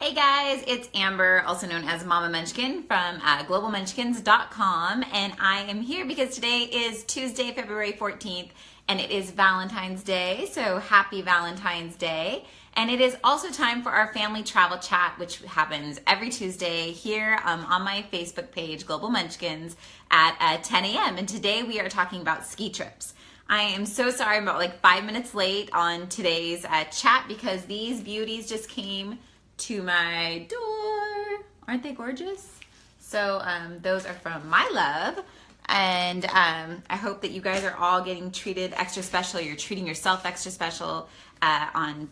Hey guys, it's Amber, also known as Mama Munchkin from globalmunchkins.com, and I am here because today is Tuesday, February 14th, and it is Valentine's Day, so happy Valentine's Day. And it is also time for our family travel chat, which happens every Tuesday here on my Facebook page, Global Munchkins, at 10 a.m. And today we are talking about ski trips. I am so sorry I'm about like 5 minutes late on today's chat because these beauties just came to my door. Aren't they gorgeous? So those are from my love. And I hope that you guys are all getting treated extra special. You're treating yourself extra special on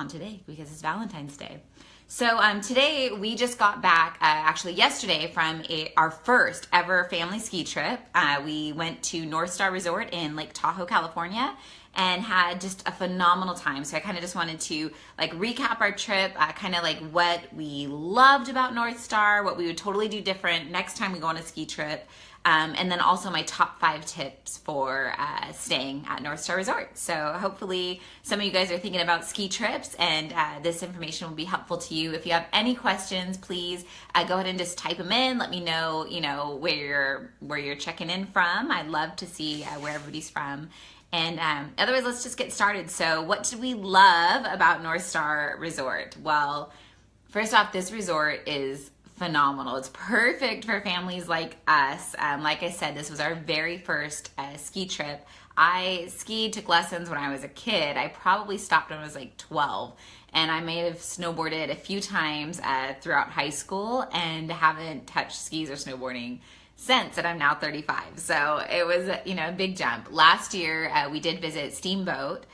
today because it's Valentine's Day. So today we just got back, actually yesterday, from our first ever family ski trip. We went to Northstar Resort in Lake Tahoe, California, and had just a phenomenal time. So I kind of just wanted to like recap our trip, kind of like what we loved about Northstar, what we would totally do different next time we go on a ski trip. And then also my top 5 tips for staying at Northstar Resort. So hopefully some of you guys are thinking about ski trips and this information will be helpful to you. If you have any questions, please go ahead and just type them in. Let me know, where you're checking in from. I'd love to see where everybody's from. And otherwise, let's just get started. So what do we love about Northstar Resort? Well, first off, this resort is phenomenal. It's perfect for families like us. Like I said, this was our very first ski trip. I took lessons when I was a kid. I probably stopped when I was like 12. And I may have snowboarded a few times throughout high school and haven't touched skis or snowboarding since, and I'm now 35. So it was, a big jump. Last year, we did visit Steamboat,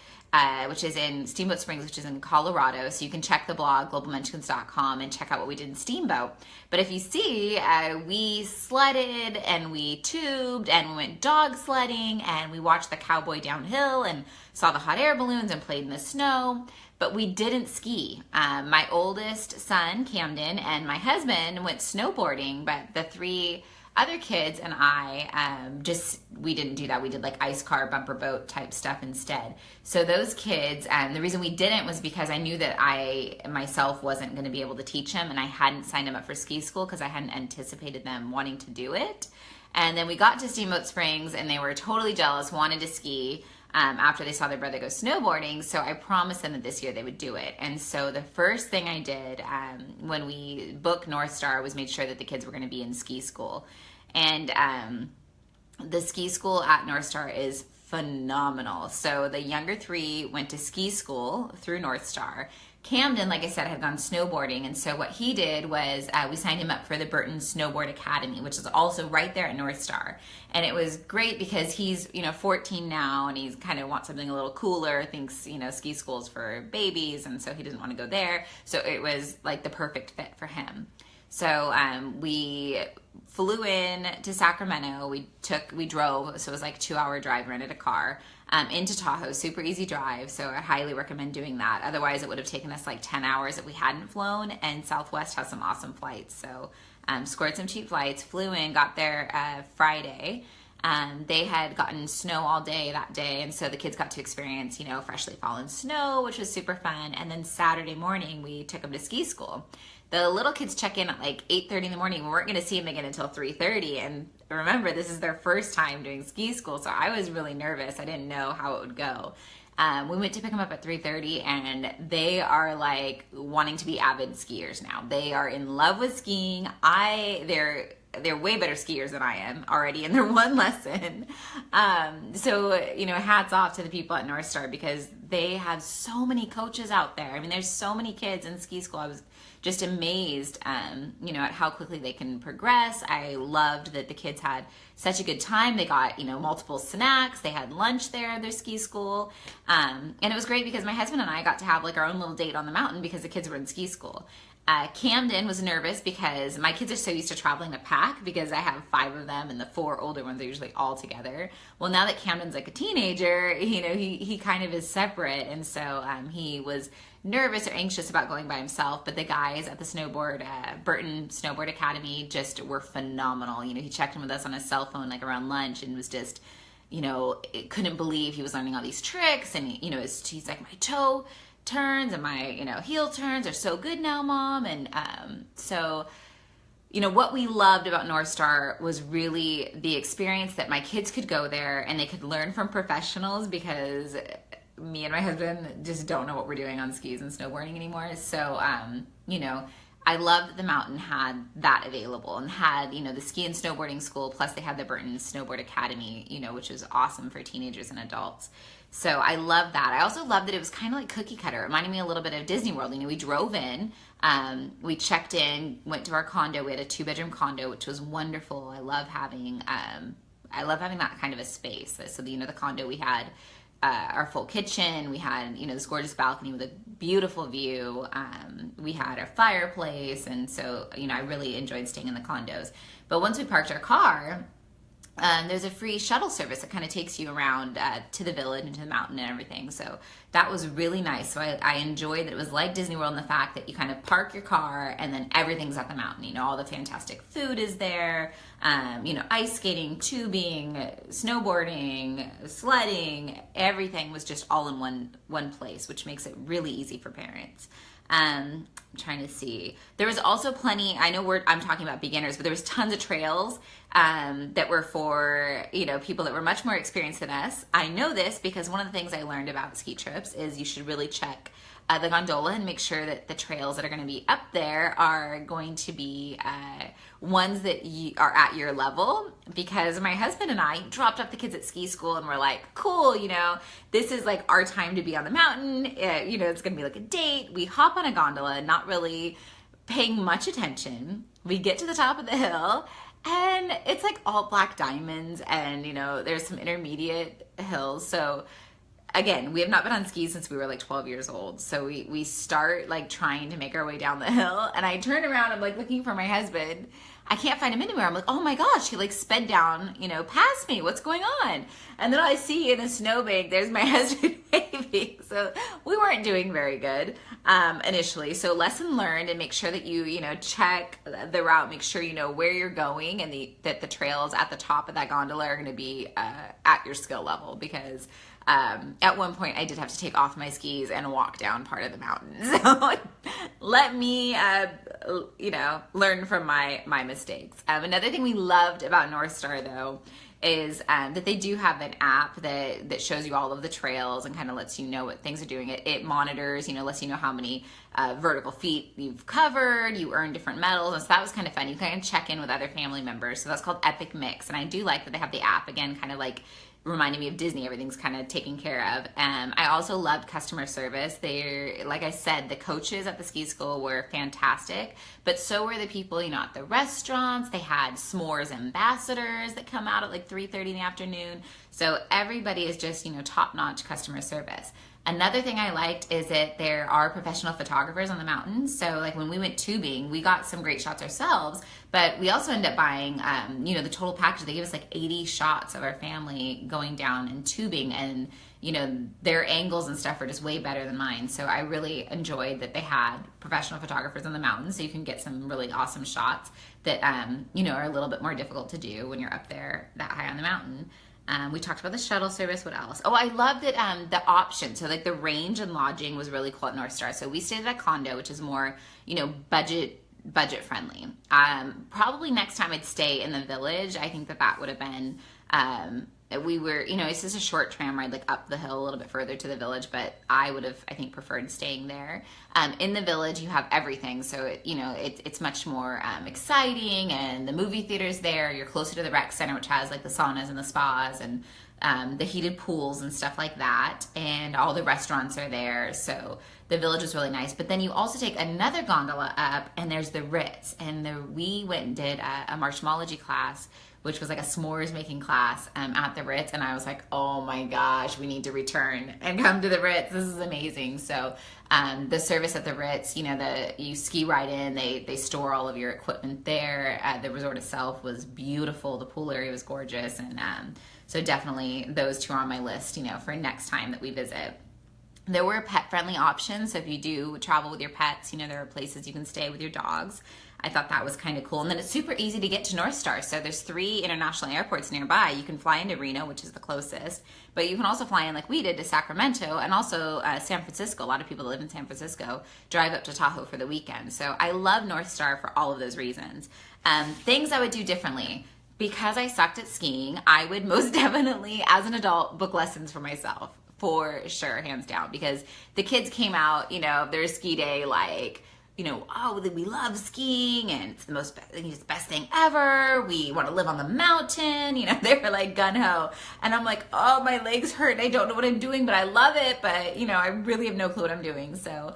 which is in Steamboat Springs, which is in Colorado. So you can check the blog, globalmunchkins.com, and check out what we did in Steamboat. But if you see, we sledded and we tubed and we went dog sledding and we watched the cowboy downhill and saw the hot air balloons and played in the snow. But we didn't ski. My oldest son, Camden, and my husband went snowboarding, but the 3 other kids and I we didn't do that. We did like ice car, bumper boat type stuff instead. So those kids, the reason we didn't was because I knew that I myself wasn't going to be able to teach them, and I hadn't signed them up for ski school because I hadn't anticipated them wanting to do it. And then we got to Steamboat Springs and they were totally jealous, wanted to ski after they saw their brother go snowboarding. So I promised them that this year they would do it. And so the first thing I did when we booked Northstar was made sure that the kids were going to be in ski school. And the ski school at Northstar is phenomenal. So the younger 3 went to ski school through Northstar. Camden, like I said, had gone snowboarding, and so what he did was we signed him up for the Burton Snowboard Academy, which is also right there at Northstar. And it was great because he's 14 now, and he's kind of wants something a little cooler, thinks ski school's for babies, and so he doesn't want to go there. So it was like the perfect fit for him. So we flew in to Sacramento. We drove, so it was like a 2-hour drive, rented a car into Tahoe, super easy drive. So I highly recommend doing that. Otherwise it would have taken us like 10 hours if we hadn't flown, and Southwest has some awesome flights. So scored some cheap flights, flew in, got there Friday. They had gotten snow all day that day, and so the kids got to experience, freshly fallen snow, which was super fun. And then Saturday morning, we took them to ski school. The little kids check in at like 8:30 in the morning. We weren't going to see them again until 3:30. And remember, this is their first time doing ski school, so I was really nervous. I didn't know how it would go. We went to pick them up at 3:30, and they are like wanting to be avid skiers now. They are in love with skiing. They're way better skiers than I am already in their one lesson. So, hats off to the people at Northstar because they have so many coaches out there. I mean, there's so many kids in ski school. I was just amazed, at how quickly they can progress. I loved that the kids had such a good time. They got, multiple snacks. They had lunch there at their ski school. And it was great because my husband and I got to have like our own little date on the mountain because the kids were in ski school. Camden was nervous because my kids are so used to traveling a pack because I have 5 of them and the 4 older ones are usually all together. Well, now that Camden's like a teenager, he kind of is separate, and so he was nervous or anxious about going by himself. But the guys at the Burton Snowboard Academy just were phenomenal. He checked in with us on his cell phone like around lunch and was just couldn't believe he was learning all these tricks. And he's like, my toe turns and my, heel turns are so good now, Mom. And so, what we loved about Northstar was really the experience that my kids could go there and they could learn from professionals, because me and my husband just don't know what we're doing on skis and snowboarding anymore. So, I loved that the mountain had that available and had, the ski and snowboarding school, plus they had the Burton Snowboard Academy, which was awesome for teenagers and adults. So I love that. I also love that it was kind of like cookie cutter. It reminded me a little bit of Disney World. We drove in, we checked in, went to our condo. We had a 2-bedroom condo, which was wonderful. I love having that kind of a space. So the condo, we had our full kitchen. We had, this gorgeous balcony with a beautiful view. We had our fireplace. And so, I really enjoyed staying in the condos. But once we parked our car, there's a free shuttle service that kind of takes you around to the village and to the mountain and everything. So that was really nice. So I enjoyed that it was like Disney World in the fact that you kind of park your car and then everything's at the mountain. All the fantastic food is there, ice skating, tubing, snowboarding, sledding, everything was just all in one place, which makes it really easy for parents. I'm trying to see. There was also plenty, I know I'm talking about beginners, but there was tons of trails that were for, people that were much more experienced than us. I know this because one of the things I learned about ski trips is you should really check the gondola and make sure that the trails that are going to be up there are going to be ones that are at your level, because my husband and I dropped off the kids at ski school and we're like, cool, this is like our time to be on the mountain. It's going to be like a date. We hop on a gondola, not really paying much attention. We get to the top of the hill and it's like all black diamonds and, there's some intermediate hills. So again, we have not been on skis since we were like 12 years old. So we start like trying to make our way down the hill and I turn around, I'm like looking for my husband. I can't find him anywhere. I'm like, oh my gosh, he like sped down, past me. What's going on? And then I see in a snowbank, there's my husband waving. So we weren't doing very good initially. So lesson learned, and make sure that you, check the route, make sure you know where you're going, and that the trails at the top of that gondola are going to be at your skill level, because at one point I did have to take off my skis and walk down part of the mountain. So let me, learn from my mistakes. Another thing we loved about Northstar though is that they do have an app that shows you all of the trails and kind of lets you know what things are doing. It monitors, lets you know how many vertical feet you've covered, you earn different medals, and so that was kind of fun. You kind of check in with other family members, so that's called Epic Mix, and I do like that they have the app, again, kind of like reminding me of Disney. Everything's kind of taken care of. I also loved customer service. They're, like I said, the coaches at the ski school were fantastic, but so were the people, at the restaurants. They had s'mores ambassadors that come out at like 3:30 in the afternoon. So everybody is just, top-notch customer service. Another thing I liked is that there are professional photographers on the mountain. So like when we went tubing, we got some great shots ourselves, but we also ended up buying, the total package. They gave us like 80 shots of our family going down and tubing, and, their angles and stuff are just way better than mine. So I really enjoyed that they had professional photographers on the mountain, so you can get some really awesome shots that, are a little bit more difficult to do when you're up there that high on the mountain. We talked about the shuttle service. What else? Oh, I loved it. The option. So like the range and lodging was really cool at Northstar. So we stayed at a condo, which is more, budget friendly. Probably next time I'd stay in the village. I think that would have been, we were, it's just a short tram ride, like up the hill a little bit further to the village, but I would have, I think, preferred staying there. In the village, you have everything. So, it's much more exciting, and the movie theater's there. You're closer to the rec center, which has like the saunas and the spas and the heated pools and stuff like that. And all the restaurants are there. So the village was really nice. But then you also take another gondola up, and there's the Ritz. And we went and did a marshmallowology class, which was like a s'mores making class at the Ritz. And I was like, oh my gosh, we need to return and come to the Ritz. This is amazing. So the service at the Ritz, you ski right in, they store all of your equipment there. The resort itself was beautiful. The pool area was gorgeous. And so definitely those two are on my list, for next time that we visit. There were pet-friendly options, so if you do travel with your pets, you know, there are places you can stay with your dogs. I thought that was kind of cool. And then it's super easy to get to Northstar. So there's 3 international airports nearby. You can fly into Reno, which is the closest, but you can also fly in like we did to Sacramento, and also San Francisco. A lot of people that live in San Francisco drive up to Tahoe for the weekend. So I love Northstar for all of those reasons. Things I would do differently. Because I sucked at skiing, I would most definitely, as an adult, book lessons for myself. For sure, hands down, because the kids came out, you know, their ski day, like, you know, oh, we love skiing and it's the best thing ever. We want to live on the mountain. You know, they were like gun ho. And I'm like, oh, my legs hurt. I don't know what I'm doing, but I love it. But, you know, I really have no clue what I'm doing. So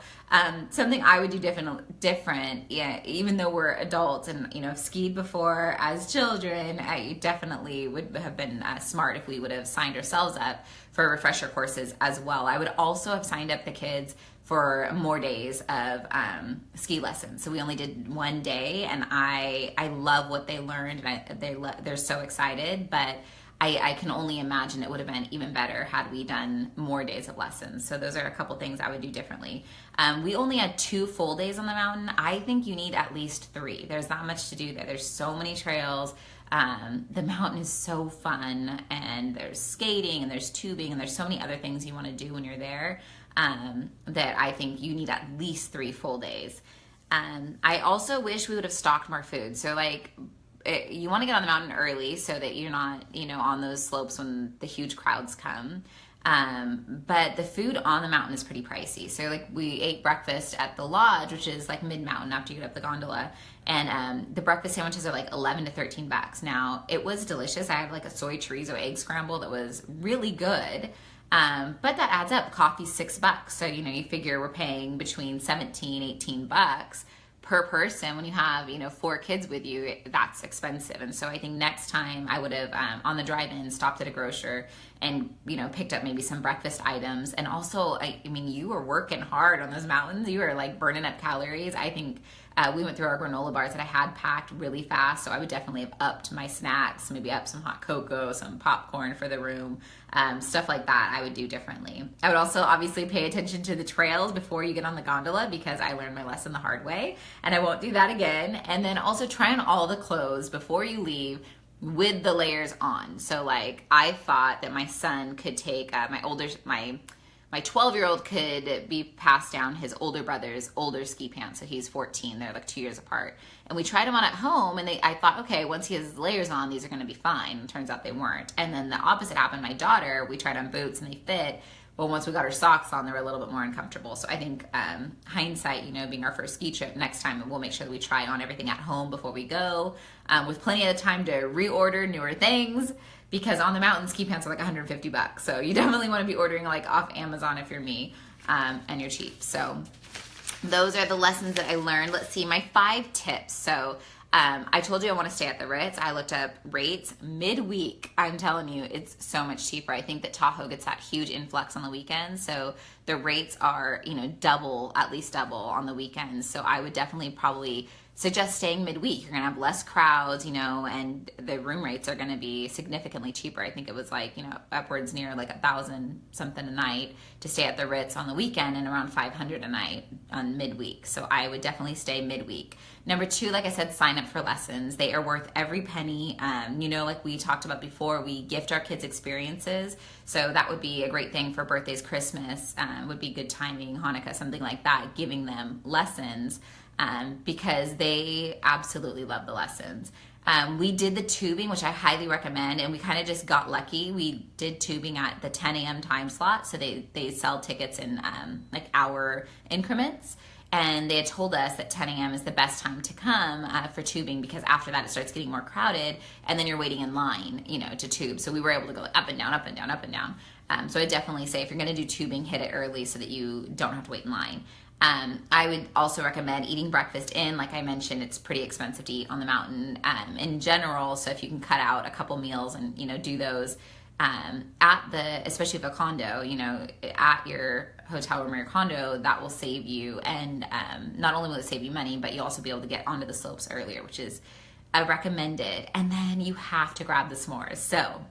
something I would do different, yeah, even though we're adults and, you know, have skied before as children, I definitely would have been smart if we would have signed ourselves up for refresher courses as well. I would also have signed up the kids for more days of ski lessons. So we only did 1 day, and I love what they learned, and they're so excited, but I can only imagine it would have been even better had we done more days of lessons. So those are a couple things I would do differently. We only had 2 full days on the mountain. I think you need at least 3. There's not much to do there. There's so many trails. The mountain is so fun, and there's skating and there's tubing and there's so many other things you want to do when you're there, that I think you need at least 3 full days. I also wish we would have stocked more food. So like, you want to get on the mountain early so that you're not, you know, on those slopes when the huge crowds come. But the food on the mountain is pretty pricey. So like, we ate breakfast at the lodge, which is like mid-mountain after you get up the gondola. And the breakfast sandwiches are like $11 to $13. Now, it was delicious. I had like a soy chorizo egg scramble that was really good. But that adds up. Coffee's $6. So, you know, you figure we're paying between 17, 18 bucks per person. When you have, you know, 4 kids with you, that's expensive. And so I think next time I would have, on the drive-in, stopped at a grocer and, you know, picked up maybe some breakfast items. And also, I mean, you were working hard on those mountains. You were like burning up calories. I think we went through our granola bars that I had packed really fast. So I would definitely have upped my snacks, maybe up some hot cocoa, some popcorn for the room, stuff like that I would do differently. I would also obviously pay attention to the trails before you get on the gondola, because I learned my lesson the hard way and I won't do that again. And then also try on all the clothes before you leave with the layers on. So like, I thought that my son could take my 12-year-old could be passed down his older brother's older ski pants. So he's 14. They're like 2 years apart. And we tried them on at home, and I thought, okay, once he has layers on, these are going to be fine. And turns out they weren't. And then the opposite happened. My daughter, we tried on boots and they fit. But once we got her socks on, they were a little bit more uncomfortable. So I think hindsight, you know, being our first ski trip, next time we'll make sure that we try on everything at home before we go, with plenty of time to reorder newer things. Because on the mountain, ski pants are like $150. So you definitely want to be ordering like off Amazon if you're me, and you're cheap. So those are the lessons that I learned. Let's see, my 5 tips. So I told you I want to stay at the Ritz. I looked up rates midweek. I'm telling you, it's so much cheaper. I think that Tahoe gets that huge influx on the weekends. So the rates are, you know, at least double on the weekends. So I would definitely probably suggest staying midweek. You're going to have less crowds, you know, and the room rates are going to be significantly cheaper. I think it was like, you know, upwards near like $1,000 something a night to stay at the Ritz on the weekend, and around $500 a night on midweek. So I would definitely stay midweek. Number 2, like I said, sign up for lessons. They are worth every penny. You know, like we talked about before, we gift our kids experiences. So that would be a great thing for birthdays, Christmas, would be good timing, Hanukkah, something like that, giving them lessons. Because they absolutely love the lessons. We did the tubing, which I highly recommend, and we kind of just got lucky. We did tubing at the 10 a.m. time slot, so they sell tickets in like hour increments, and they had told us that 10 a.m. is the best time to come for tubing, because after that it starts getting more crowded, and then you're waiting in line, you know, to tube. So we were able to go up and down, up and down, up and down. So I definitely say if you're going to do tubing, hit it early so that you don't have to wait in line. I would also recommend eating breakfast in. Like I mentioned, it's pretty expensive to eat on the mountain in general. So if you can cut out a couple meals and, you know, do those especially if a condo, you know, at your hotel room or your condo, that will save you. And not only will it save you money, but you'll also be able to get onto the slopes earlier, which is recommended. And then you have to grab the s'mores. So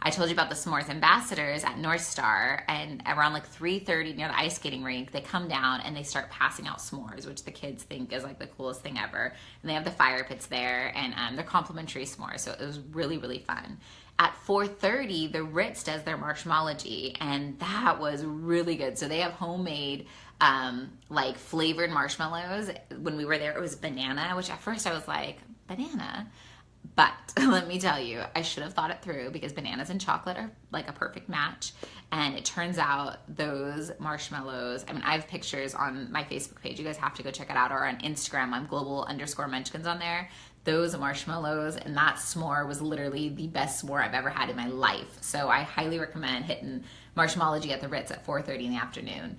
I told you about the s'mores ambassadors at Northstar, and around like 3:30 near the ice skating rink, they come down and they start passing out s'mores, which the kids think is like the coolest thing ever. And they have the fire pits there, and they're complimentary s'mores, so it was really, really fun. At 4:30, the Ritz does their marshmallow-gy, and that was really good. So they have homemade like flavored marshmallows. When we were there, it was banana, which at first I was like, banana? But let me tell you, I should have thought it through, because bananas and chocolate are like a perfect match. And it turns out those marshmallows, I mean, I have pictures on my Facebook page. You guys have to go check it out, or on Instagram. I'm global_munchkins on there. Those marshmallows and that s'more was literally the best s'more I've ever had in my life. So I highly recommend hitting marshmallow-gy at the Ritz at 4:30 in the afternoon.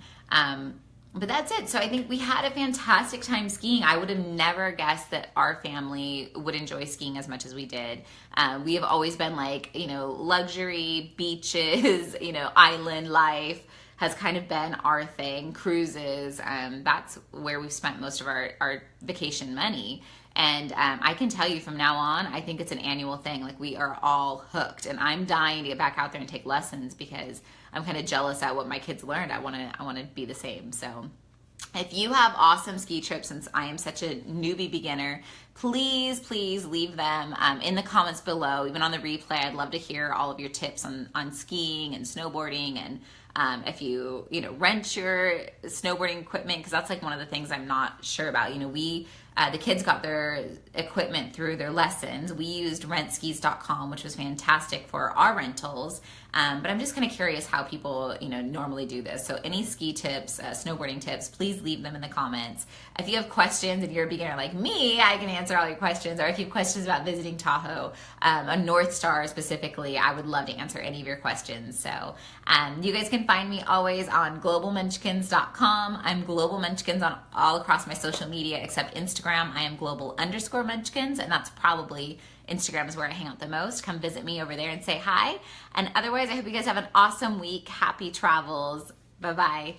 But that's it. So I think we had a fantastic time skiing. I would have never guessed that our family would enjoy skiing as much as we did. We have always been like, you know, luxury, beaches, you know, island life has kind of been our thing. Cruises, that's where we've spent most of our vacation money. And I can tell you from now on, I think it's an annual thing. Like, we are all hooked, and I'm dying to get back out there and take lessons, because I'm kind of jealous at what my kids learned. I want to be the same. So if you have awesome ski trips, since I am such a newbie beginner, please leave them in the comments below. Even on the replay, I'd love to hear all of your tips on skiing and snowboarding, and if you rent your snowboarding equipment, because that's like one of the things I'm not sure about. You know, the kids got their equipment through their lessons. We used rentskis.com, which was fantastic for our rentals. But I'm just kind of curious how people, normally do this. So any ski tips, snowboarding tips, please leave them in the comments. If you have questions and you're a beginner like me, I can answer all your questions. Or if you have questions about visiting Tahoe, a Northstar specifically, I would love to answer any of your questions. So you guys can find me always on globalmunchkins.com. I'm Global Munchkins on all across my social media except Instagram. I am global_munchkins, and that's probably Instagram is where I hang out the most. Come visit me over there and say hi. And otherwise, I hope you guys have an awesome week. Happy travels. Bye-bye.